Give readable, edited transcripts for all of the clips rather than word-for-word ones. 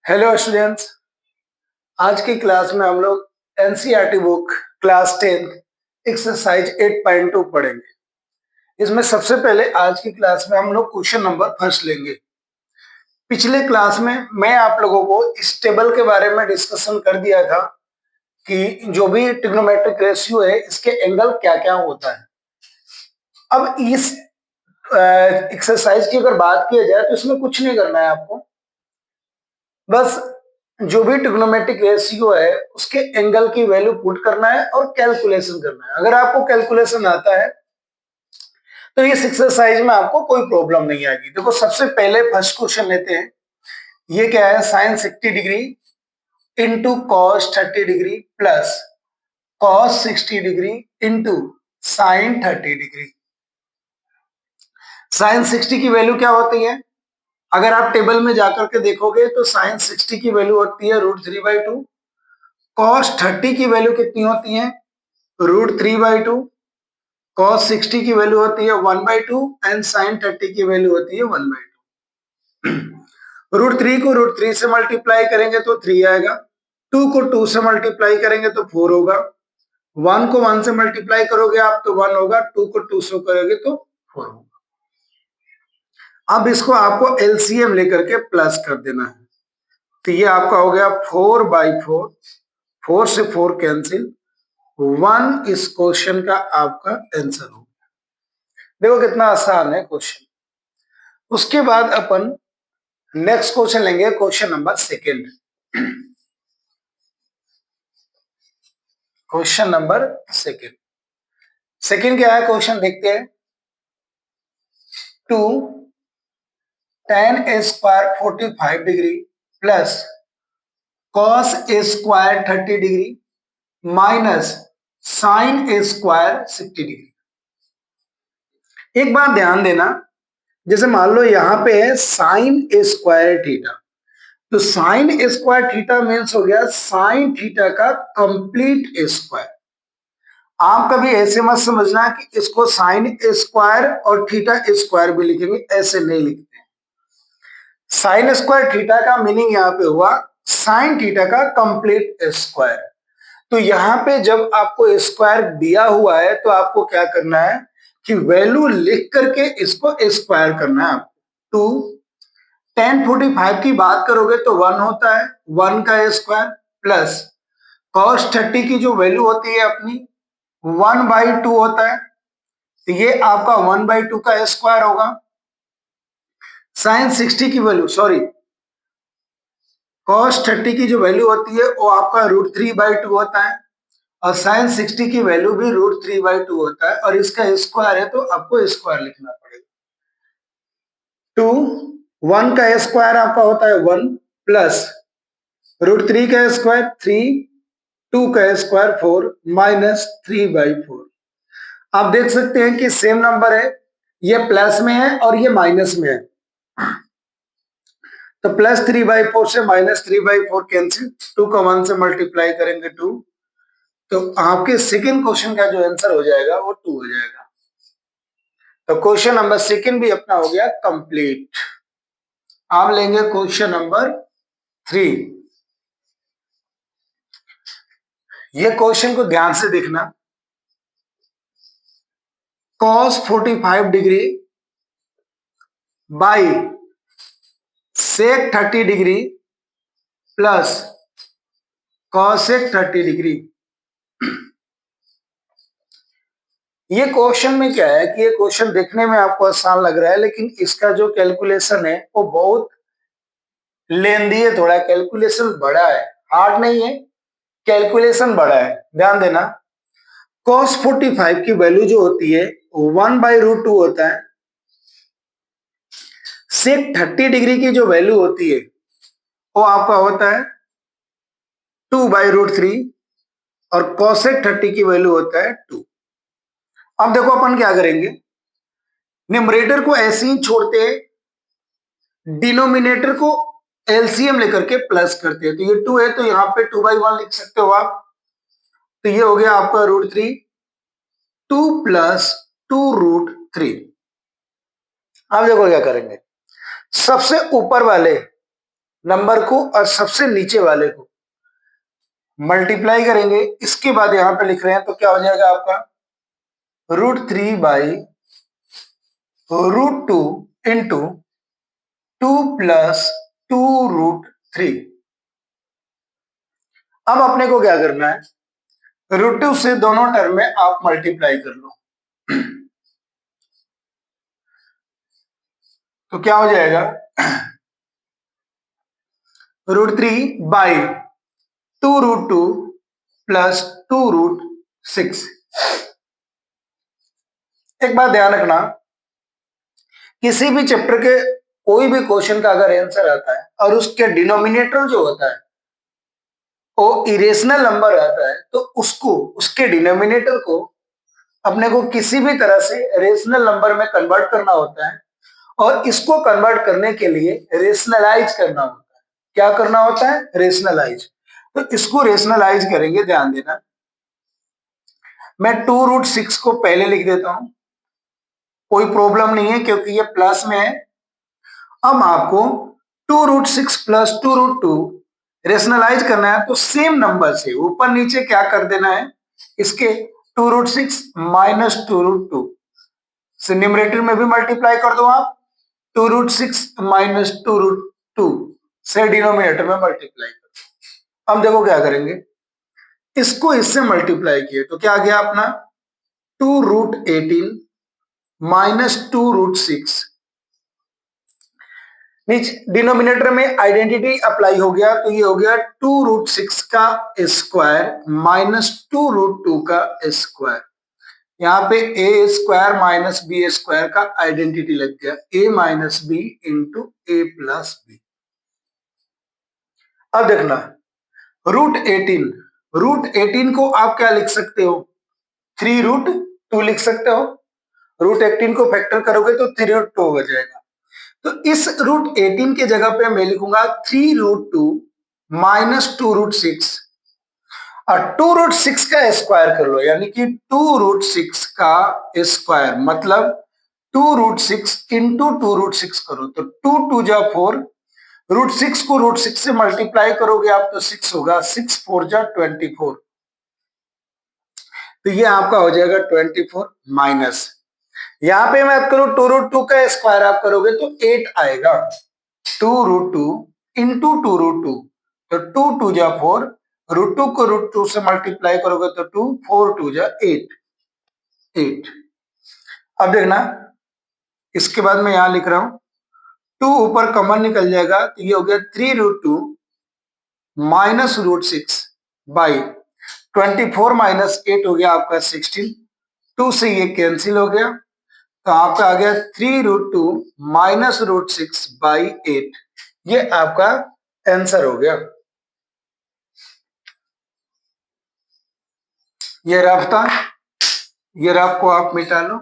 Hello students. आज की class में हम लोग एनसीईआरटी बुक क्लास 10 एक्सरसाइज 8.2 पढ़ेंगे। इसमें सबसे पहले आज की क्लास में हम लोग क्वेश्चन नंबर फर्स्ट लेंगे। पिछले क्लास में मैं आप लोगों को इस टेबल के बारे में डिस्कशन कर दिया था कि जो भी ट्रिग्नोमेट्रिक रेशियो है इसके एंगल क्या क्या होता है। अब इस एक्सरसाइज की अगर बात की जाए तो इसमें कुछ नहीं करना है आपको, बस जो भी ट्रिग्नोमेट्रिक रेशियो है उसके एंगल की वैल्यू पुट करना है और कैलकुलेशन करना है। अगर आपको कैलकुलेशन आता है तो इस एक्सरसाइज में आपको कोई प्रॉब्लम नहीं आएगी। देखो सबसे पहले फर्स्ट क्वेश्चन लेते हैं। ये क्या है, sine 60 degree into cos 30 degree plus cos 60 degree into sine 30 degree. Sine 60 की वैल्यू क्या होती है, अगर आप टेबल में जाकर के देखोगे तो साइन 60 की वैल्यू होती है √3/2। कॉस 30 की वैल्यू कितनी होती है, √3/2। कॉस 60 की वैल्यू होती है 1/2 एंड साइन 30 की वैल्यू होती है 1/2। √3 को √3 से मल्टीप्लाई करेंगे तो 3 आएगा, 2 को 2 से मल्टीप्लाई करेंगे तो 4 होगा, 1 को 1 से मल्टीप्लाई करोगे आप तो 1 होगा, 2 को 2 से करोगे तो 4 होगा। अब इसको आपको एलसीएम लेकर के प्लस कर देना है, तो ये आपका हो गया 4/4, 4 से 4 कैंसिल, 1 इस क्वेश्चन का आपका आंसर हो गया। देखो कितना आसान है क्वेश्चन। उसके बाद अपन नेक्स्ट क्वेश्चन लेंगे, question number second. Question number second, second क्या है क्वेश्चन देखते हैं। 2 tan a square 45 degree plus cos a square 30 degree minus sine a square 60 degree. एक बात ध्यान देना, जैसे मान लो यहाँ पे है साइन a स्क्वायर थीटा, तो sine a square theta means हो गया साइन थीटा का कंप्लीट स्क्वायर। आप कभी ऐसे मत समझना कि इसको साइन a स्क्वायर और थीटा स्क्वायर भी लिखेंगे, ऐसे नहीं लिखते। साइन स्क्वायर थीटा का मीनिंग यहाँ पे हुआ साइन थीटा का कंप्लीट स्क्वायर। तो यहाँ पे जब आपको स्क्वायर दिया हुआ है तो आपको क्या करना है कि वैल्यू लिख करके इसको स्क्वायर करना है। 2 tan 45 की बात करोगे तो 1 होता है, 1 का स्क्वायर प्लस cos 30 की जो वैल्यू होती है अपनी 1/2 होता है, तो ये आपका 1/2 का स्क्वायर होगा। साइन 60 की वैल्यू cos 30 की जो वैल्यू होती है वो आपका √3/2 होता है, और साइन 60 की वैल्यू भी √3/2 होता है, और इसका स्क्वायर है तो आपको स्क्वायर लिखना पड़ेगा। 2 1 का स्क्वायर आपका होता है 1 प्लस √3 का स्क्वायर 3, 2 का स्क्वायर 4 माइनस 3/4। आप देख सकते हैं कि सेम नंबर है, ये प्लस में है और ये माइनस में है, तो प्लस 3/4 से माइनस 3/4 कैंसिल, 2 का 1 से मल्टीप्लाई करेंगे 2, तो आपके सेकेंड क्वेश्चन का जो आंसर हो जाएगा वो 2 हो जाएगा। तो क्वेश्चन नंबर सेकेंड भी अपना हो गया कंप्लीट। आप लेंगे क्वेश्चन नंबर 3। ये क्वेश्चन को ध्यान से देखना। cos 45 degree by sec 30 degree plus cosec 30 degree. ये क्वेश्चन में क्या है कि ये क्वेश्चन देखने में आपको आसान लग रहा है, लेकिन इसका जो कैलकुलेशन है वो बहुत लेंदी है, थोड़ा कैलकुलेशन बड़ा है, हार्ड नहीं है, कैलकुलेशन बड़ा है। ध्यान देना, cos 45 की वैल्यू जो होती है 1/√2 होता है, sec 30 डिग्री की जो वैल्यू होती है वो आपका होता है 2/√3, और cosec 30 की वैल्यू होता है 2। अब देखो अपन क्या करेंगे, न्यूमरेटर को ऐसे ही छोड़ते हैं, डिनोमिनेटर को एलसीएम लेकर के प्लस करते हैं, तो ये 2 है तो यहाँ पे 2/1 लिख सकते हो आप, तो ये हो गया आपका √3, 2 प्लस 2√3। अब देखो क्या करेंगे, सबसे ऊपर वाले नंबर को और सबसे नीचे वाले को मल्टीप्लाई करेंगे, इसके बाद यहां पे लिख रहे हैं तो क्या हो जाएगा आपका √3/√2 इंटू 2 + 2√3। अब अपने को क्या करना है, √2 से दोनों टर्म में आप मल्टीप्लाई कर लो तो क्या हो जाएगा √3/2√2 प्लस 2√6। एक बात ध्यान रखना, किसी भी चैप्टर के कोई भी क्वेश्चन का अगर आंसर आता है और उसके डिनोमिनेटर जो होता है वो इरेशनल नंबर आता है तो उसको उसके डिनोमिनेटर को अपने को किसी भी तरह से रेशनल नंबर में कन्वर्ट करना होता है और इसको कन्वर्ट करने के लिए रेशनलाइज करना होता है। क्या करना होता है, रेशनलाइज। तो इसको रेशनलाइज करेंगे, ध्यान देना। मैं 2√6 को पहले लिख देता हूं, कोई प्रॉब्लम नहीं है क्योंकि ये प्लस में है। अब आपको 2√6 प्लस 2√2 रेशनलाइज करना है तो सेम नंबर से ऊपर नीचे क्या कर देना है, इसके 2√6 माइनस 2√2 से न्यूमरेटर में भी मल्टीप्लाई कर दो आप, 2√6 माइनस 2√2 से डिनोमिनेटर में मल्टीप्लाई कर दो। अब देखो क्या करेंगे, इसको इससे मल्टीप्लाई किए तो क्या आ गया अपना 2√18 माइनस 2√6। नीचे डिनोमिनेटर में आइडेंटिटी अप्लाई हो गया तो ये हो गया 2√6 का स्क्वायर माइनस 2√2 का स्क्वायर। यहाँ पे ए स्क्वायर माइनस बी स्क्वायर का आइडेंटिटी लग गया, ए माइनस बी इंटू ए प्लस बी। अब देखना √18 को आप क्या लिख सकते हो, 3√2 लिख सकते हो। √18 को फैक्टर करोगे तो 3√2 हो जाएगा। तो इस √18 की जगह पे मैं लिखूंगा 3√2 माइनस 2√6 और 2√6 का स्क्वायर कर लो, यानी कि 2√6 का स्क्वायर मतलब 2√6 इंटू 2√6 करो तो 2×2 = 4, √6 को √6 से मल्टीप्लाई करोगे आप तो 6 होगा, 6×4 = 24। तो ये आपका हो जाएगा 24 माइनस, यहाँ पे मैं करूँ 2√2 का स्क्वायर आप करोगे तो 8 आएगा, 2√2 इंटू 2√2 तो 2×2 = 4, √2 को √2 से मल्टीप्लाई करोगे तो 2, 4×2 = 8। अब देखना इसके बाद मैं यहां लिख रहा हूं 2 ऊपर कॉमन निकल जाएगा तो ये हो गया 3√2 माइनस √6 बाई 24 माइनस 8 हो गया आपका 16, 2 से ये कैंसिल हो गया तो आपका आ गया 3√2 माइनस √6 बाई 8। ये आपका आंसर हो गया। ये रफ था, ये रफ को आप मिटा लो,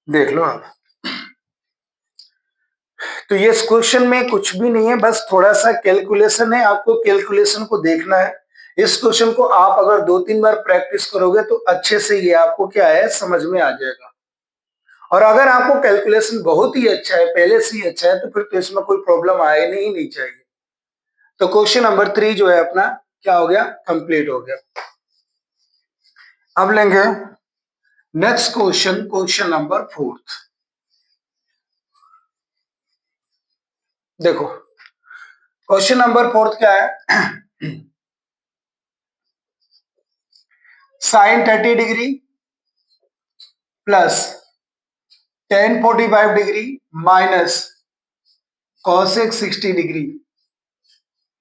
देख लो आप। तो ये इस क्वेश्चन में कुछ भी नहीं है, बस थोड़ा सा कैलकुलेशन है, आपको कैलकुलेशन को देखना है। इस क्वेश्चन को आप अगर 2-3 बार प्रैक्टिस करोगे तो अच्छे से ये आपको क्या है समझ में आ जाएगा। और अगर आपको कैलकुलेशन बहुत ही अच्छा है, पहले से ही अच्छा है, तो फिर तो इसमें कोई प्रॉब्लम आए नहीं चाहिए। तो क्वेश्चन नंबर 3 जो है अपना क्या हो गया, कंप्लीट हो गया। अब लेंगे नेक्स्ट क्वेश्चन, क्वेश्चन नंबर 4। देखो क्वेश्चन नंबर 4 क्या है, sine 30 degree plus tan 45 degree minus cosec 60 degree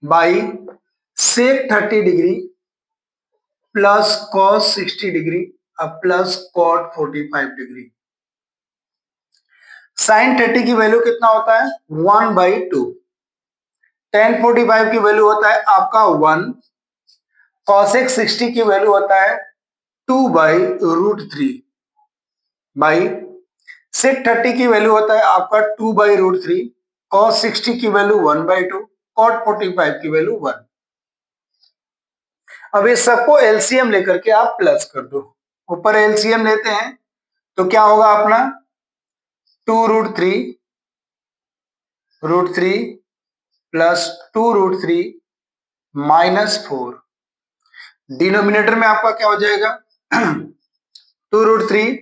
by sec 30 degree plus cos 60 degree अब प्लस cot 45 डिग्री। साइन 30 की वैल्यू कितना होता है 1/2, tan 45 की वैल्यू होता है आपका 1, cosec 60 की वैल्यू होता है 2/√3 बाई sec 30 की वैल्यू होता है आपका 2/√3, cos 60 की वैल्यू 1/2, cot 45 की वैल्यू 1। अब इस सबको एलसीएम लेकर के आप प्लस कर दो, ऊपर एलसीएम लेते हैं तो क्या होगा अपना 2√3 √3 प्लस 2√3 -4। डिनोमिनेटर में आपका क्या हो जाएगा 2√3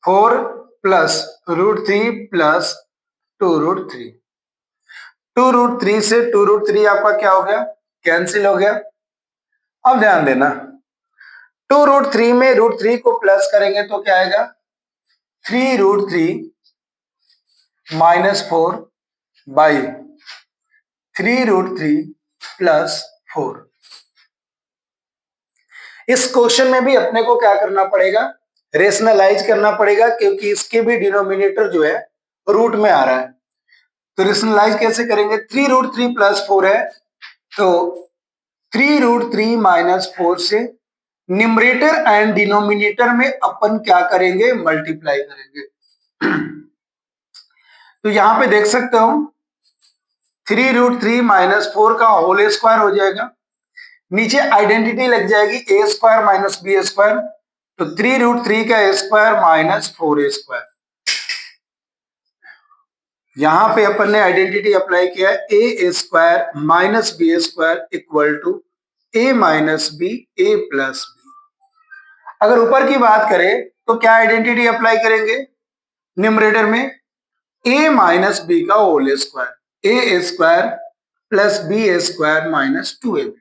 4 प्लस √3 प्लस 2√3। 2√3 से 2√3 आपका क्या हो गया कैंसिल हो गया। अब ध्यान देना 2√3 में √3 को प्लस करेंगे तो क्या आएगा 3√3 -4 बाई 3√3 प्लस 4। इस क्वेश्चन में भी अपने को क्या करना पड़ेगा रेशनलाइज करना पड़ेगा क्योंकि इसके भी डिनोमिनेटर जो है रूट में आ रहा है। तो रेशनलाइज कैसे करेंगे 3√3 प्लस 4 है तो 3√3 -4 से न्यूमरेटर एंड डिनोमिनेटर में अपन क्या करेंगे मल्टीप्लाई करेंगे। तो यहां पे देख सकते हो 3√3 -4 का होल स्क्वायर हो जाएगा, नीचे आइडेंटिटी लग जाएगी ए स्क्वायर माइनस बी स्क्वायर, तो 3√3 का स्क्वायर -4 स्क्वायर। यहां पे अपन ने आइडेंटिटी अप्लाई किया है A square minus B square equal to A minus B A plus B. अगर ऊपर की बात करें तो क्या आइडेंटिटी अप्लाई करेंगे न्यूमरेटर में ए माइनस बी का whole square A square plus B square -2ab।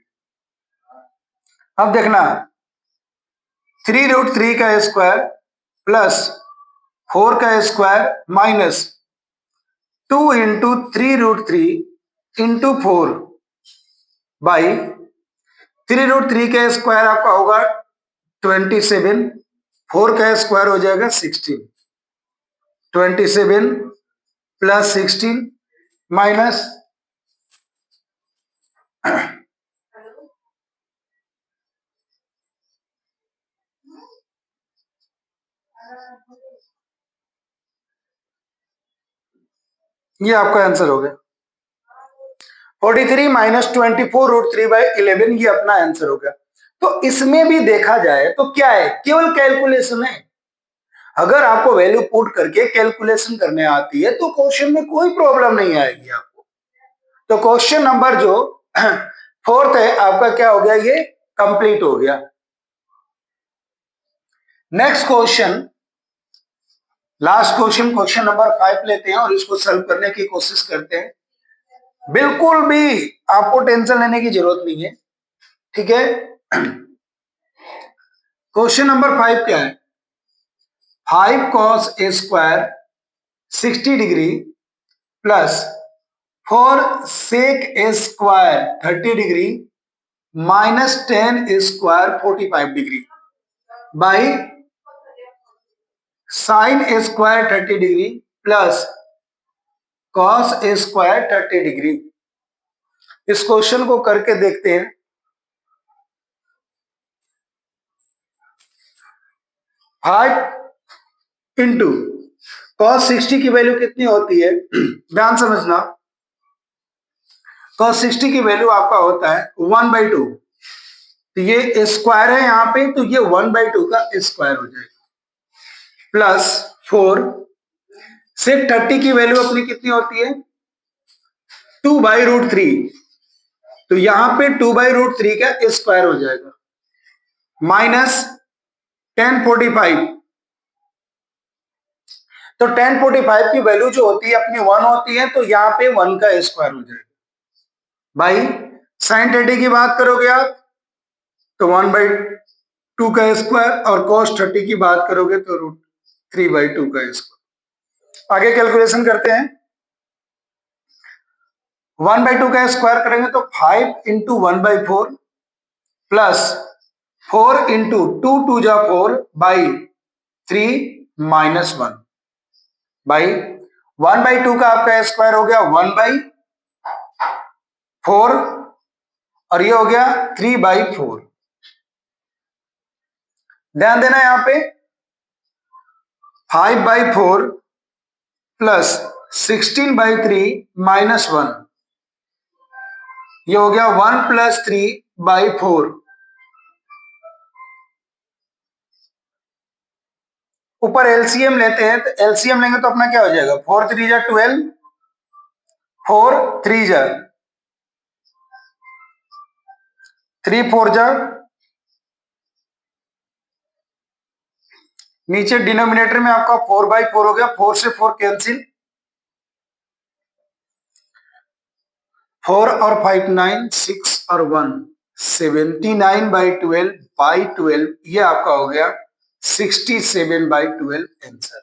अब देखना 3√3 का स्क्वायर प्लस 4 का square minus 2 into 3√3 into 4 by 3√3 का स्क्वायर आपका होगा 27, 4 का स्क्वायर हो जाएगा 16, 27 प्लस 16 माइनस ये आपका आंसर हो गया 43 -24√3/11 ये अपना आंसर हो गया। तो इसमें भी देखा जाए तो क्या है केवल कैलकुलेशन है। अगर आपको वैल्यू पुट करके कैलकुलेशन करने आती है तो क्वेश्चन में कोई प्रॉब्लम नहीं आएगी आपको। तो क्वेश्चन नंबर जो फोर्थ है आपका क्या हो गया ये कंप्लीट हो गया। Next question last question question number 5 लेते हैं और इसको सॉल्व करने की कोशिश करते हैं। बिल्कुल भी आपको टेंशन लेने की जरूरत नहीं है, ठीक है। क्वेश्चन नंबर 5 क्या है 5 cos a square 60 degree plus 4 sec a square 30 degree minus 10 square 45 degree by sine A square 30 degree plus cos A square 30 degree. इस क्वेश्चन को करके देखते हैं। 5 इंटू कॉस 60 की वैल्यू कितनी होती है ध्यान समझना cos 60 की वैल्यू आपका होता है 1/2। तो ये स्क्वायर है यहाँ पे तो ये 1/2 का स्क्वायर हो जाएगा प्लस 4 सेक 30 की वैल्यू अपनी कितनी होती है 2/√3। तो यहां पे 2/√3 का स्क्वायर हो जाएगा माइनस 1045। तो 1045 की वैल्यू जो होती है अपनी 1 होती है तो यहाँ पे 1 का स्क्वायर हो जाएगा भाई। साइन 30 की बात करोगे आप तो 1/2 का स्क्वायर और cos 30 की बात करोगे तो √3/2 का स्क्वायर। आगे कैलकुलेशन करते हैं 1/2 का स्क्वायर करेंगे तो 5 into 1/4 plus 4 into 2 by 3 -1 by 1/2 का आपका स्क्वायर हो गया 1/4 और ये हो गया 3/4। ध्यान देना यहां पे 5/4 प्लस 16/3 -1 ये हो गया 1 + 3/4। ऊपर एलसीएम लेते हैं तो एलसीएम लेंगे तो अपना क्या हो जाएगा 4 3 जा 12 4 3 जा 3 4 जा, नीचे डिनोमिनेटर में आपका 4/4 हो गया, 4 से 4 कैंसिल, 4 और 5 9, 6 और 1 79/12 ये आपका हो गया 67/12 आंसर।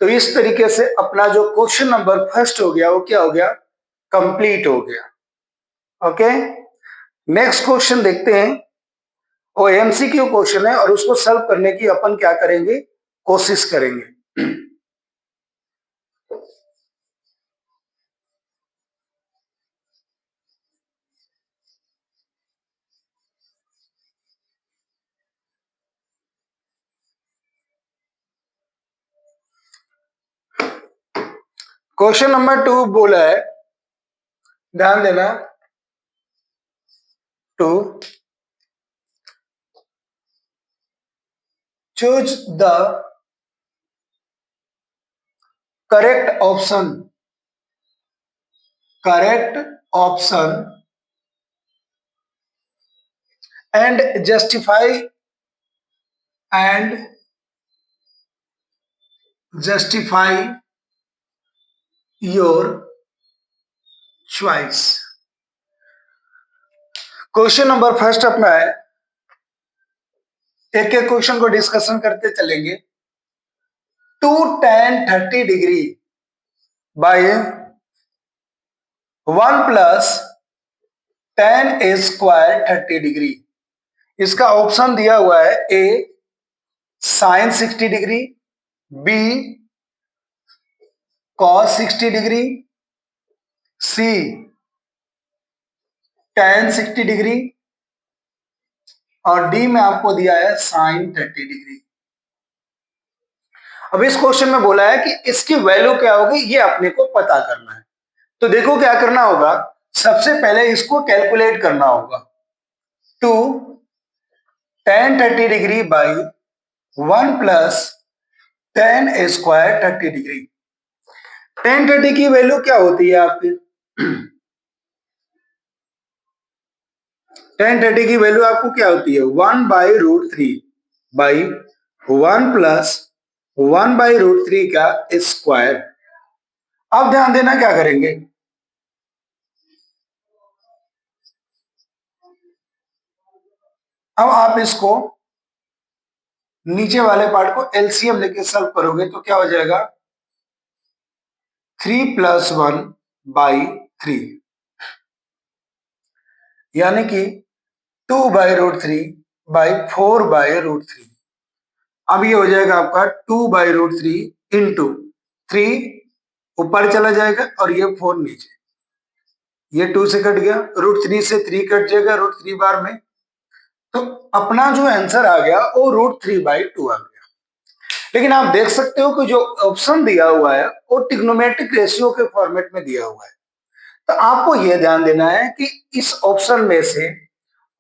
तो इस तरीके से अपना जो क्वेश्चन नंबर फर्स्ट हो गया वो क्या हो गया, कंप्लीट हो गया। ओके, नेक्स्ट क्वेश्चन देखते हैं। वो एमसीक्यू क्वेश्चन है और उसको सॉल्व करने की अपन क्या करेंगे, कोशिश करेंगे। क्वेश्चन नंबर 2 बोला है, ध्यान देना, 2 choose the correct option and justify your choice। Question number first अपना है, एक एक क्वेश्चन को डिस्कशन करते चलेंगे। 2 tan 30 degree by 1 plus tan a square 30 degree, इसका ऑप्शन दिया हुआ है A sine 60 degree, B cos 60 degree, C tan 60 degree और डी में आपको दिया है साइन 30 डिग्री। अब इस क्वेश्चन में बोला है कि इसकी वैल्यू क्या होगी ये अपने को पता करना है। तो देखो क्या करना होगा, सबसे पहले इसको कैलकुलेट करना होगा। 2 tan 30 degree by 1 plus tan a square 30 degree. tan 30 की वैल्यू क्या होती है आपकी, tan 30 की वैल्यू आपको क्या होती है 1/√3 बाई 1 प्लस 1/√3 का स्क्वायर। अब ध्यान देना क्या करेंगे, अब आप इसको नीचे वाले पार्ट को एलसीएम लेके सॉल्व करोगे तो क्या हो जाएगा 3 + 1/3 यानी कि 2/√3 बाई 4/√3। अब ये हो जाएगा आपका 2/√3 इंटू 3 ऊपर चला जाएगा और ये 4 नीचे, ये 2 से कट गया, √3 से 3 कट जाएगा √3 बार में, तो अपना जो आंसर आ गया वो √3/2 आ गया। लेकिन आप देख सकते हो कि जो ऑप्शन दिया हुआ है वो ट्रिग्नोमेट्रिक रेशियो के फॉर्मेट में दिया हुआ है। तो आपको यह ध्यान देना है कि इस ऑप्शन में से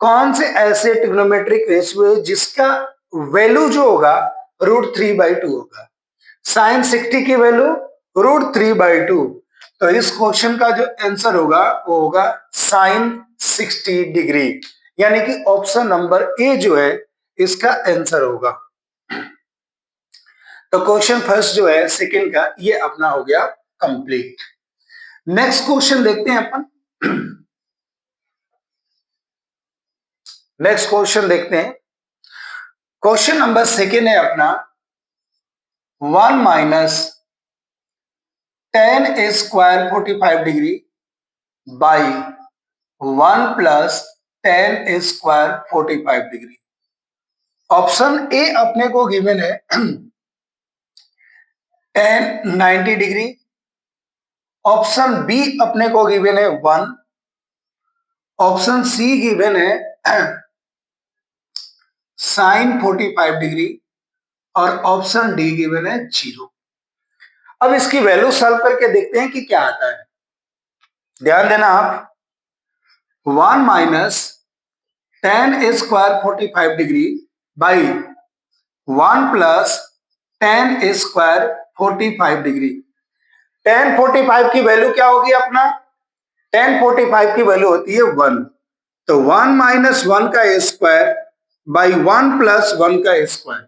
कौन से ऐसे ट्रिग्नोमेट्रिक रेशियो है जिसका वैल्यू जो होगा √3/2 होगा। साइन 60 की वैल्यू √3/2, तो इस क्वेश्चन का जो आंसर होगा वो होगा साइन 60 डिग्री, यानी कि ऑप्शन नंबर ए जो है इसका आंसर होगा। तो क्वेश्चन फर्स्ट जो है सेकंड का ये अपना हो गया कंप्लीट। नेक्स्ट क्वेश्चन देखते हैं अपन। नेक्स्ट क्वेश्चन देखते हैं, क्वेश्चन नंबर सेकंड है अपना 1 minus tan a square 45 degree by 1 plus tan a square 45 degree. Option A अपने को गिवन है tan 90 डिग्री, ऑप्शन बी अपने को गिवन है 1, ऑप्शन सी गिवन है साइन 45 डिग्री और ऑप्शन डी गिवन है 0। अब इसकी वैल्यू सॉल्व करके देखते हैं कि क्या आता है। ध्यान देना आप, 1 minus tan a square 45 degree by 1 plus tan a square 45 degree. 1045 की वैल्यू क्या होगी अपना? 1045 की वैल्यू होती है 1, तो 1 माइनस 1 का स्क्वायर बाई 1 प्लस 1 का स्क्वायर,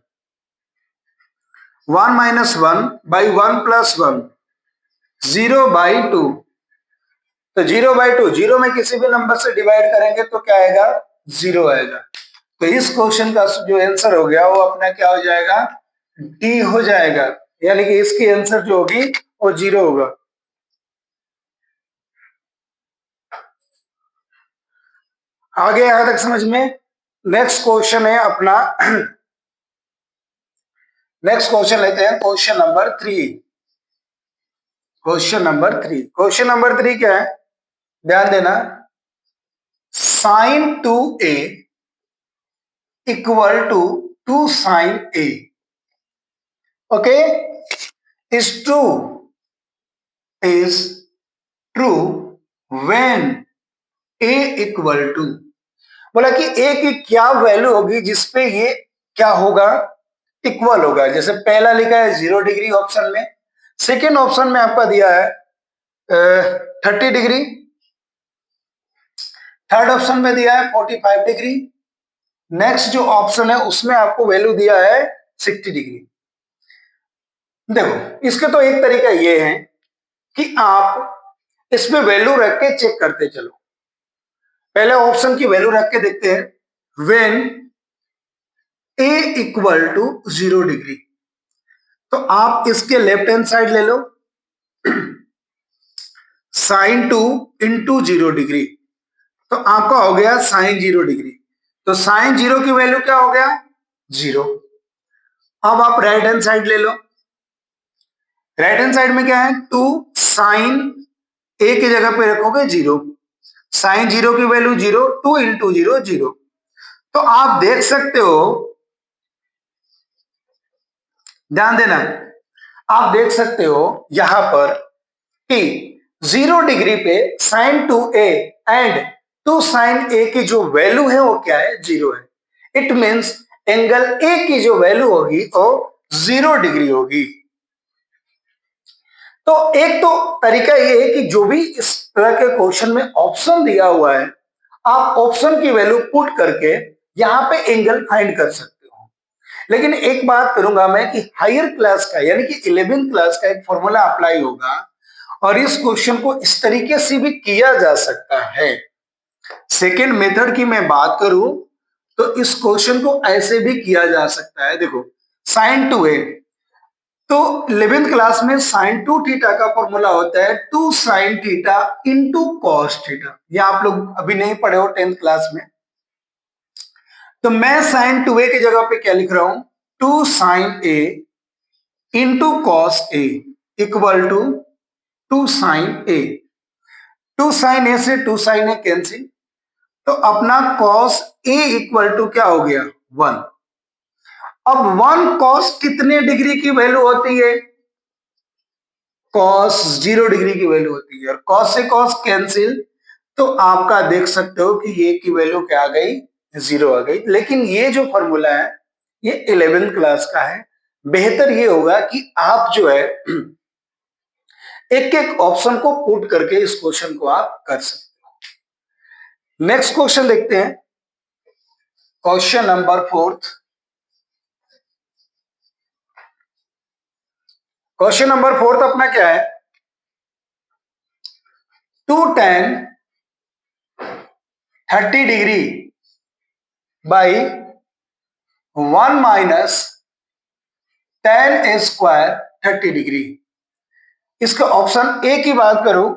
1 माइनस 1 बाई 1 प्लस 1, 0/2, तो 0/2, 0 में किसी भी नंबर से डिवाइड करेंगे तो क्या आएगा? 0 आएगा। तो इस क्वेश्चन का जो आंसर हो गया वो अपना क्या हो जाएगा? डी हो जाएगा, यानी कि इसकी आंसर जो होगी वो 0 होगा। आगे यहां तक समझ में? नेक्स्ट क्वेश्चन है अपना नेक्स्ट क्वेश्चन लेते हैं, क्वेश्चन नंबर 3। क्वेश्चन नंबर 3 क्या है? ध्यान देना, sin 2a equal to 2 sin a, okay, is true when a equal to, बोला कि a की क्या वैल्यू होगी जिसपे ये क्या होगा? इक्वल होगा। जैसे पहला लिखा है 0 डिग्री ऑप्शन में, सेकेंड ऑप्शन में आपका दिया है 30 डिग्री, थर्ड ऑप्शन में दिया है 45 डिग्री, नेक्स्ट जो ऑप्शन है उसमें आपको वैल्यू दिया है 60 डिग्री। देखो इसके तो एक तरीका ये है कि आप इसमें वैल्यू रख के चेक करते चलो। पहले ऑप्शन की वैल्यू रख के देखते हैं, when a equal to 0 degree, तो आप इसके लेफ्ट हैंड साइड ले लो, साइन 2 इंटू 0 डिग्री, तो आपका हो गया साइन 0 डिग्री, तो साइन 0 की वैल्यू क्या हो गया? 0। अब आप राइट हैंड साइड ले लो, राइट हैंड साइड में क्या है? 2 साइन ए की जगह पे रखोगे 0, साइन 0 की वैल्यू 0, 2 इंटू 0 0, तो आप देख सकते हो, ध्यान देना, आप देख सकते हो यहां पर कि 0 डिग्री पे sign 2a and 2 sine a की जो वैल्यू है वो क्या है? 0 है। इट मींस एंगल a की जो वैल्यू होगी वो 0 डिग्री होगी। तो एक तो तरीका ये है कि जो भी इस तरह के क्वेश्चन में ऑप्शन दिया हुआ है, आप ऑप्शन की वैल्यू पुट करके यहां पे एंगल फाइंड कर सकते हो। लेकिन एक बात करूंगा मैं कि हायर क्लास का यानी कि 11th क्लास का एक फॉर्मूला अप्लाई होगा और इस क्वेश्चन को इस तरीके से भी किया जा सकता है। सेकेंड मेथड की मैं बात करूं तो इस क्वेश्चन को ऐसे भी किया जा सकता है। देखो साइन 2a, तो 11th क्लास में साइन 2 थीटा का फॉर्मूला होता है 2 sine theta into cos theta, ये आप लोग अभी नहीं पढ़े हो 10th क्लास में। तो मैं साइन 2a की जगह पे क्या लिख रहा हूं? 2 sine a into cos a equal to 2 sine a, 2 sine a से 2 साइन a कैंसिल, तो अपना कॉस a इक्वल टू क्या हो गया? 1। अब 1 कॉस कितने डिग्री की वैल्यू होती है? कॉस 0 डिग्री की वैल्यू होती है, और कॉस से कॉस कैंसिल, तो आपका देख सकते हो कि ये की वैल्यू क्या आ गई? 0 आ गई। लेकिन ये जो फॉर्मूला है ये 11th क्लास का है, बेहतर ये होगा कि आप जो है एक एक ऑप्शन को पुट करके इस क्वेश्चन को आप कर सकते हो। नेक्स्ट क्वेश्चन देखते हैं, क्वेश्चन नंबर 4। क्वेश्चन नंबर 4 अपना क्या है? 2 tan 30 degree by 1 minus tan square 30 degree. इसका ऑप्शन ए की बात करूं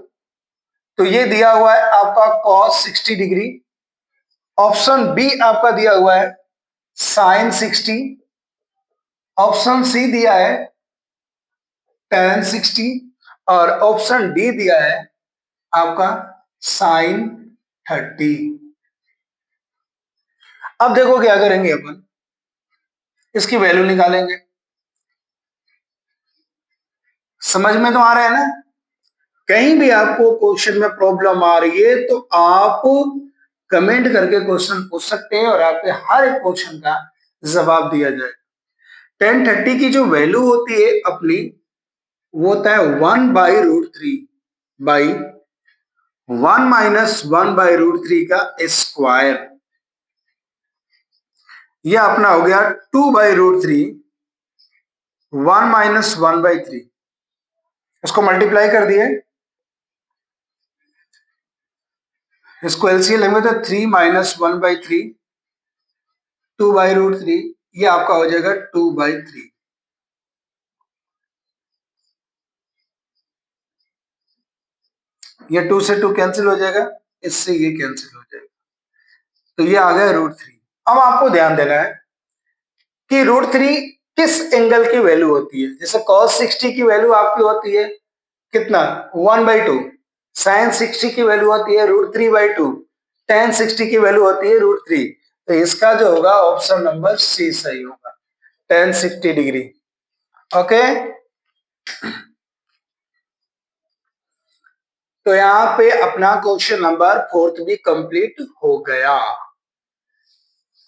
तो ये दिया हुआ है आपका cos 60 डिग्री, ऑप्शन बी आपका दिया हुआ है sin 60, ऑप्शन सी दिया है tan 60 और ऑप्शन डी दिया है आपका sin 30। अब देखो क्या करेंगे अपन, इसकी वैल्यू निकालेंगे। समझ में तो आ रहा है ना? कहीं भी आपको क्वेश्चन में प्रॉब्लम आ रही है तो आप कमेंट करके क्वेश्चन पूछ सकते हैं और आपके हर एक क्वेश्चन का जवाब दिया जाए। 1030 की जो वैल्यू होती है अपनी वो होता है 1/√3 बाई 1 - 1/√3 का स्क्वायर। ये अपना हो गया 2/√3 1 - 1/3। इसको मल्टीप्लाई कर दिए, इसको एलसीएम लेंगे तो 3 - 1/3 2/√3, ये आपका हो जाएगा 2/3। ये 2 से 2 कैंसिल हो जाएगा, इससे ये कैंसिल हो जाएगा, तो ये आ गया √3। अब आपको ध्यान देना है कि √3 किस एंगल की वैल्यू होती है। जैसे cos 60 की वैल्यू आपकी होती है कितना, 1/2। sin 60 की वैल्यू होती है √3/2। tan 60 की वैल्यू होती है √3। तो इसका जो होगा ऑप्शन नंबर सी सही होगा, tan 60 डिग्री। ओके, तो यहाँ पे अपना क्वेश्चन नंबर 4 भी कंप्लीट हो गया।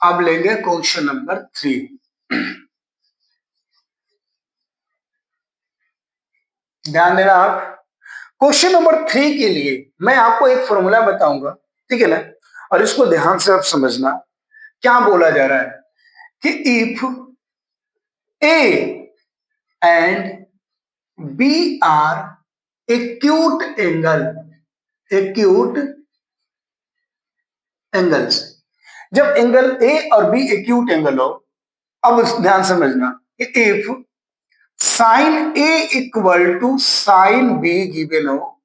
अब लेंगे क्वेश्चन नंबर 3। ध्यान देना आप, क्वेश्चन नंबर 3 के लिए मैं आपको एक फॉर्मूला बताऊंगा, ठीक है ना, और इसको ध्यान से आप समझना। क्या बोला जा रहा है कि if A and B are acute angle, acute angles, जब एंगल ए और बी एक्यूट एंगल हो, अब ध्यान समझना कि if sine A equal to sine B given हो,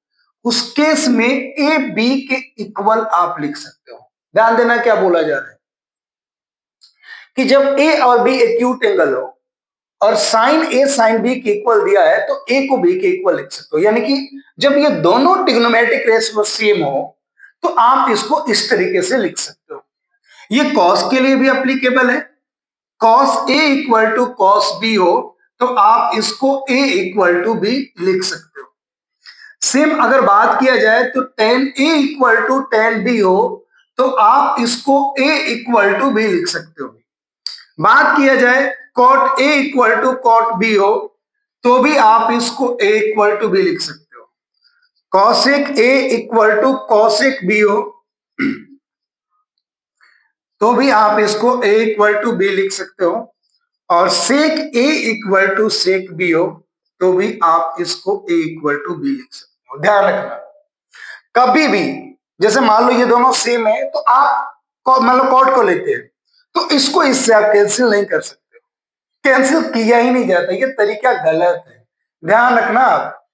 उस केस में ए बी के इक्वल आप लिख सकते हो। ध्यान देना क्या बोला जा रहा है कि जब ए और बी एक्यूट एंगल हो और साइन ए साइन बी के इक्वल दिया है तो ए को बी के इक्वल लिख सकते हो। यानी कि जब ये दोनों ट्रिग्नोमेट्रिक रेशियो सेम हो तो आप इसको इस तरीके से लिख सकते हो। ये कॉस के लिए भी एप्लीकेबल है, cos A equal to cos B हो तो आप इसको ए इक्वल टू बी लिख सकते हो। सेम अगर बात किया जाए तो tan A equal to tan B हो तो आप इसको ए इक्वल टू बी लिख सकते हो। बात किया जाए cot A equal to cot B हो तो भी आप इसको ए इक्वल टू बी लिख सकते हो। Cosec A equal to cosec B हो तो भी आप इसको ए इक्वल टू बी लिख सकते हो, और सेक ए इक्वल टू सेक बी हो तो भी आप इसको ए इक्वल टू बी लिख सकते हो। ध्यान रखना, कभी भी जैसे मान लो ये दोनों सेम है तो आप मतलब कॉट को लेते हैं तो इसको इससे आप कैंसिल नहीं कर सकते, कैंसिल किया ही नहीं जाता, ये तरीका गलत है, ध्यान रखना आप।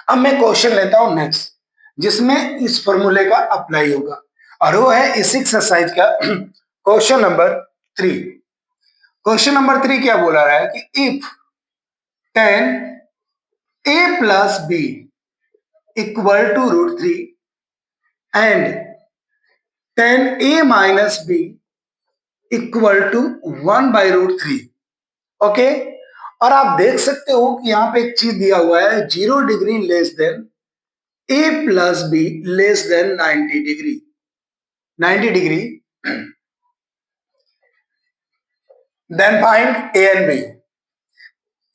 अब मैं क्वेश्चन लेता हूं नेक्स्ट, जिसमें इस फॉर्मूले का अप्लाई होगा, और वो है इस एक्सरसाइज का क्वेश्चन नंबर 3। क्वेश्चन नंबर 3 क्या बोला रहा है कि if tan A plus B equal to √3 and tan A minus B equal to 1/√3। Okay, और आप देख सकते हो कि यहां पे एक चीज दिया हुआ है 0 degree less than A plus B less than 90 degree, 90 degree, then find A and B.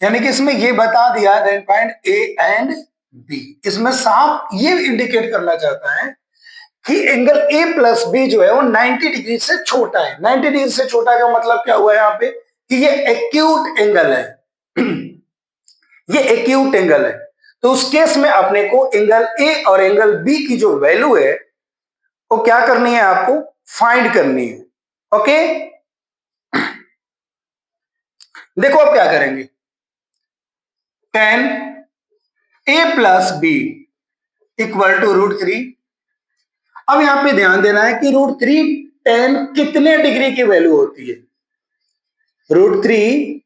यानी कि इसमें ये बता दिया then find A and B, इसमें साफ ये इंडिकेट करना चाहता है कि एंगल ए प्लस बी जो है वो 90 डिग्री से छोटा है। 90 डिग्री से छोटा का मतलब क्या हुआ यहाँ पे कि ये एक्यूट एंगल है, ये एक्यूट एंगल है। तो उस केस में अपने को एंगल ए और एंगल बी की जो वैल्यू है वो क्या करनी है, आपको फाइंड करनी है। ओके, देखो अब क्या करेंगे, tan A plus B equal to √3। अब यहां पे ध्यान देना है कि √3 टेन कितने डिग्री की वैल्यू होती है, √3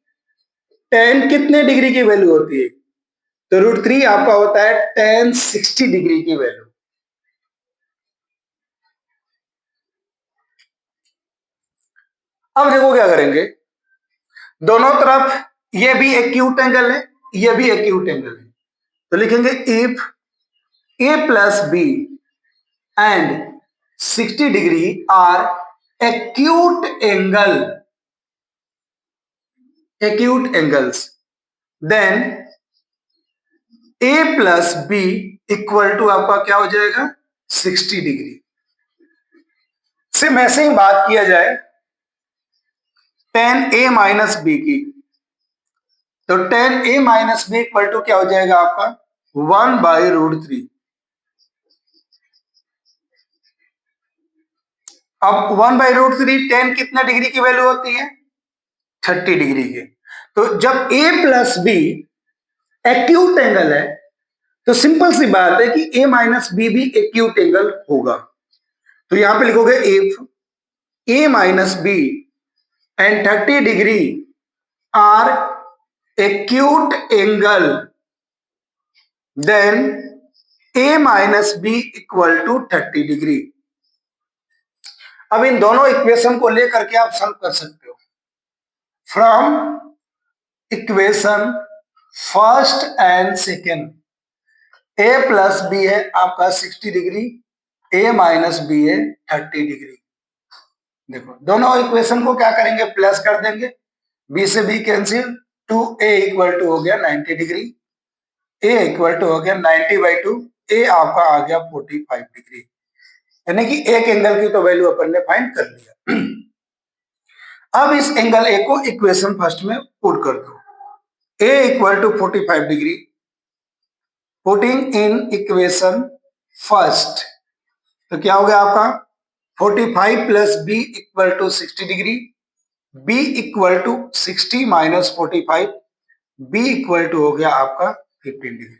टेन कितने डिग्री की वैल्यू होती है, तो √3 आपका होता है टेन 60 डिग्री की वैल्यू। अब देखो क्या करेंगे, दोनों तरफ ये भी एक्यूट एंगल है, ये भी एक्यूट एंगल है, तो लिखेंगे if A plus B and 60 degree are acute angle, acute angles, then A plus B equal to आपका क्या हो जाएगा 60 डिग्री। सिर्फ ऐसे ही बात किया जाए टेन ए माइनस बी की, तो tan A minus B equal to क्या हो जाएगा आपका 1/√3। अब 1/√3 टेन कितना डिग्री की वैल्यू होती है 30 डिग्री की। तो जब A plus B acute angle है तो सिंपल सी बात है कि ए माइनस बी भी एक्यूट एंगल होगा। तो यहां पे लिखोगे if A minus B and 30 degree are acute angle then A minus B equal to 30 degree. अब इन दोनों इक्वेशन को लेकर के आप सॉल्व कर सकते हो। From equation first and second, A plus B है आपका 60 डिग्री, ए माइनस बी है 30 डिग्री। देखो दोनों इक्वेशन को क्या करेंगे प्लस कर देंगे, बी से B cancel, 2a equal to हो गया 90 डिग्री, a इक्वल टू हो गया 90/2, a आपका आ गया 45 डिग्री। यानी कि एक एंगल की तो वैल्यू अपन ने फाइंड कर लिया। अब इस एंगल ए को इक्वेशन फर्स्ट में पुट कर दो, a equal to 45 degree, putting in equation first, तो क्या हो गया आपका 45 plus B equal to 60 degree, b equal to 60 minus 45, b equal to हो गया आपका 15 डिग्री।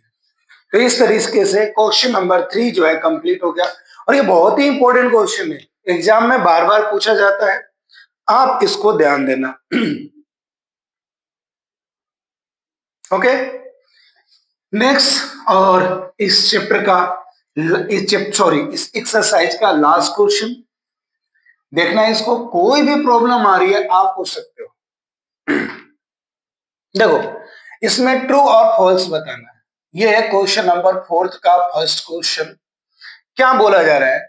तो इस तरीके से क्वेश्चन नंबर 3 जो है कंप्लीट हो गया। और ये बहुत ही इंपॉर्टेंट क्वेश्चन है, एग्जाम में बार बार पूछा जाता है, आप इसको ध्यान देना। ओके नेक्स्ट, और इस चैप्टर का इस एक्सरसाइज का लास्ट क्वेश्चन देखना है। इसको कोई भी प्रॉब्लम आ रही है आप पूछ सकते हो। देखो इसमें ट्रू और फॉल्स बताना है। ये है क्वेश्चन नंबर 4 का फर्स्ट क्वेश्चन। क्या बोला जा रहा है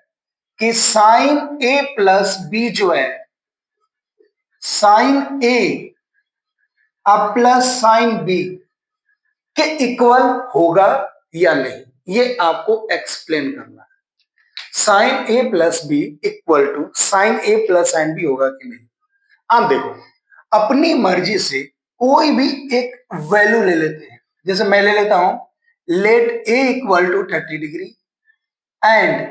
कि साइन ए प्लस बी जो है, साइन ए अब प्लस साइन बी के इक्वल होगा या नहीं, ये आपको एक्सप्लेन करना है। Sine A plus B equal to sine A plus sine B होगा कि नहीं। आप देखो अपनी मर्जी से कोई भी एक वैल्यू ले लेते हैं, जैसे मैं ले लेता हूं let A equal to 30 degree and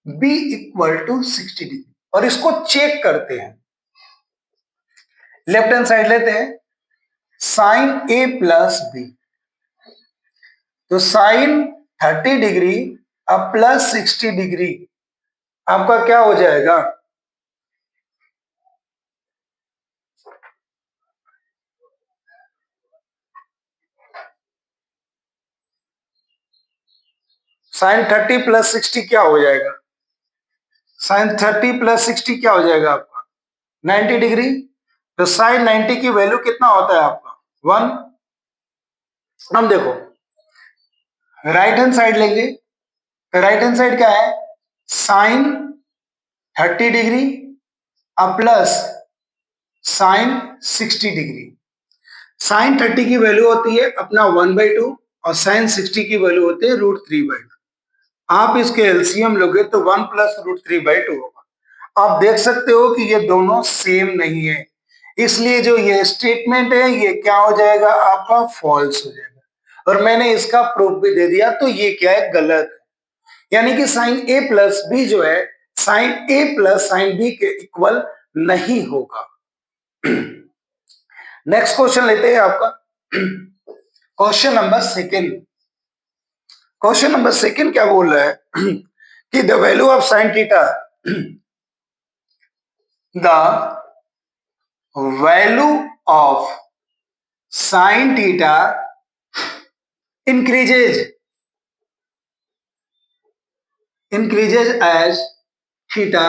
B equal to 60 degree, और इसको चेक करते हैं। लेफ्ट हैंड साइड लेते हैं साइन ए प्लस बी, तो साइन 30 डिग्री अब प्लस 60 डिग्री आपका क्या हो जाएगा साइन 30 प्लस 60 क्या हो जाएगा, साइन 30 प्लस 60 क्या हो जाएगा आपका 90 डिग्री। तो साइन 90 की वैल्यू कितना होता है आपका 1। हम देखो राइट हैंड साइड लेंगे, तो राइट हैंड साइड क्या है साइन 30 डिग्री अब प्लस साइन 60 डिग्री। साइन 30 की वैल्यू होती है अपना 1/2 और साइन 60 की वैल्यू होती है √3/2। आप इसके एलसीएम लोगे तो 1 प्लस √3/2 होगा। आप देख सकते हो कि ये दोनों सेम नहीं है, इसलिए जो ये स्टेटमेंट है ये क्या हो जाएगा आपका फॉल्स हो जाएगा। और मैंने इसका प्रूफ भी दे दिया, तो ये क्या है गलत है। यानी कि साइन ए प्लस बी जो है sine A plus sine B के इक्वल नहीं होगा। नेक्स्ट क्वेश्चन लेते हैं आपका question number second. Question number second क्या बोल रहा है कि the value of sine theta, the value of sine theta increases as theta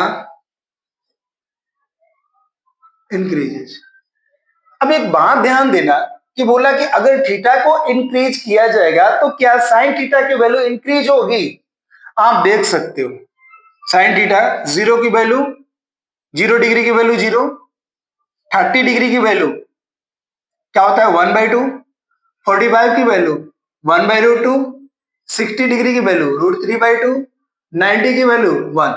increases। अब एक बात ध्यान देना कि बोला कि अगर थीटा को इंक्रीज किया जाएगा तो क्या साइन थीटा की वैल्यू इंक्रीज होगी। आप देख सकते हो साइन थीटा 0 की वैल्यू 0 डिग्री की वैल्यू 0, 30 डिग्री की वैल्यू क्या होता है 1/2, 45 की वैल्यू 1/√2, 60 डिग्री की वैल्यू √3/2, 90 की वैल्यू 1।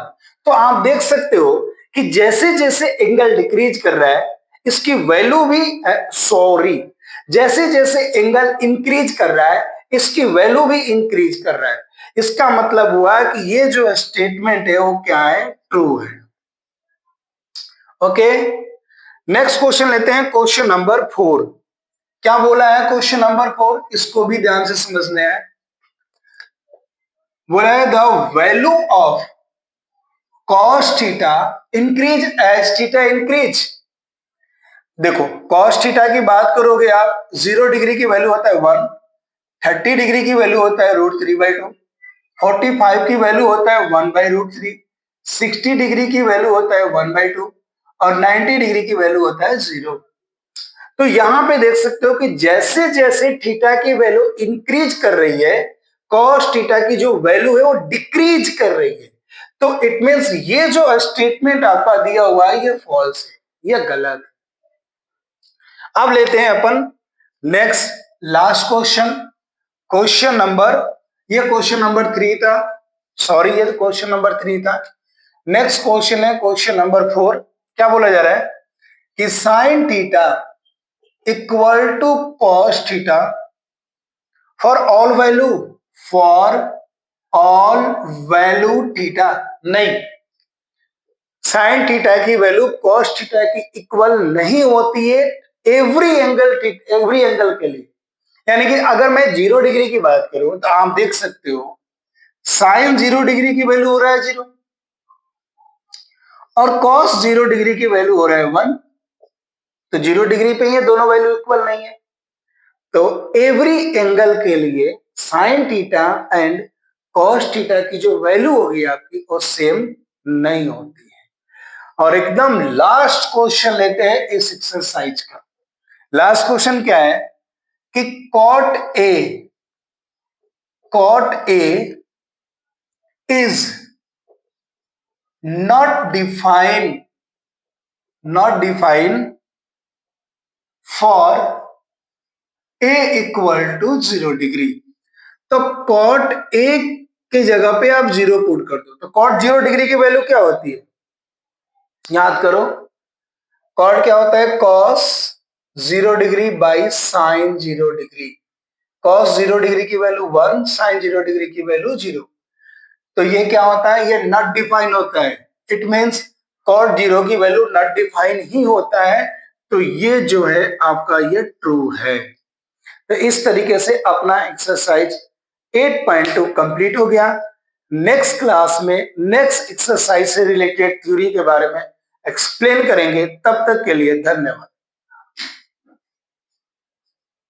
तो आप देख सकते हो कि जैसे जैसे एंगल डिक्रीज कर रहा है इसकी वैल्यू भी सॉरी जैसे जैसे एंगल इंक्रीज कर रहा है इसकी वैल्यू भी इंक्रीज कर रहा है। इसका मतलब हुआ कि ये जो स्टेटमेंट है वो क्या है, ट्रू है। ओके, नेक्स्ट क्वेश्चन लेते हैं, क्वेश्चन नंबर 4। क्या बोला है क्वेश्चन नंबर 4, इसको भी ध्यान से समझने हैं। बोला है the value of cos theta increase as theta increase. देखो cos थीटा की बात करोगे आप, 0 डिग्री की वैल्यू होता है 1, 30 डिग्री की वैल्यू होता है √3/2, 45 की वैल्यू होता है 1/√3, 60 डिग्री की वैल्यू होता है 1/2 और 90 डिग्री की वैल्यू होता है 0। तो यहां पे देख सकते हो कि जैसे जैसे थीटा की वैल्यू इंक्रीज कर रही है cos थीटा की जो वैल्यू है वो डिक्रीज कर रही है। तो इट मींस ये जो स्टेटमेंट आपका दिया हुआ है ये फॉल्स है, ये गलत है। अब लेते हैं अपन next last question, question number, ये क्वेश्चन नंबर 3 था, सॉरी ये क्वेश्चन नंबर 3 था। नेक्स्ट क्वेश्चन है क्वेश्चन नंबर 4। क्या बोला जा रहा है कि sine theta equal to cos theta for all value, for all value theta. नहीं, साइन थीटा की वैल्यू कॉस थीटा की इक्वल नहीं होती है एवरी एंगल के लिए। यानी कि अगर मैं 0 डिग्री की बात करूं तो आप देख सकते हो साइन 0 डिग्री की वैल्यू हो रहा है 0 और कॉस 0 डिग्री की वैल्यू हो रहा है 1। तो 0 डिग्री पे ये दोनों वैल्यू इक्वल नहीं है। तो एवरी एंगल के लिए sine theta and cos theta की जो वैल्यू होगी आपकी वो सेम नहीं होती है। और एकदम लास्ट क्वेश्चन लेते हैं इस एक्सरसाइज का। लास्ट क्वेश्चन क्या है कि cot A is not defined for A equal to 0 degree. तो cot A की जगह पे आप 0 पुट कर दो तो cot 0 डिग्री की वैल्यू क्या होती है, याद करो। cot क्या होता है, cos 0 degree by sine 0 degree. cos 0 degree की वैल्यू 1, साइन 0 डिग्री की वैल्यू 0। तो ये क्या होता है, ये नॉट डिफाइन होता है। इट मींस cot 0 की वैल्यू नॉट डिफाइन ही होता है। तो ये जो है आपका ये ट्रू है। तो इस तरीके से अपना एक्सरसाइज 8.2 कंप्लीट हो गया। नेक्स्ट क्लास में नेक्स्ट एक्सरसाइज से रिलेटेड थ्योरी के बारे में एक्सप्लेन करेंगे। तब तक के लिए धन्यवाद।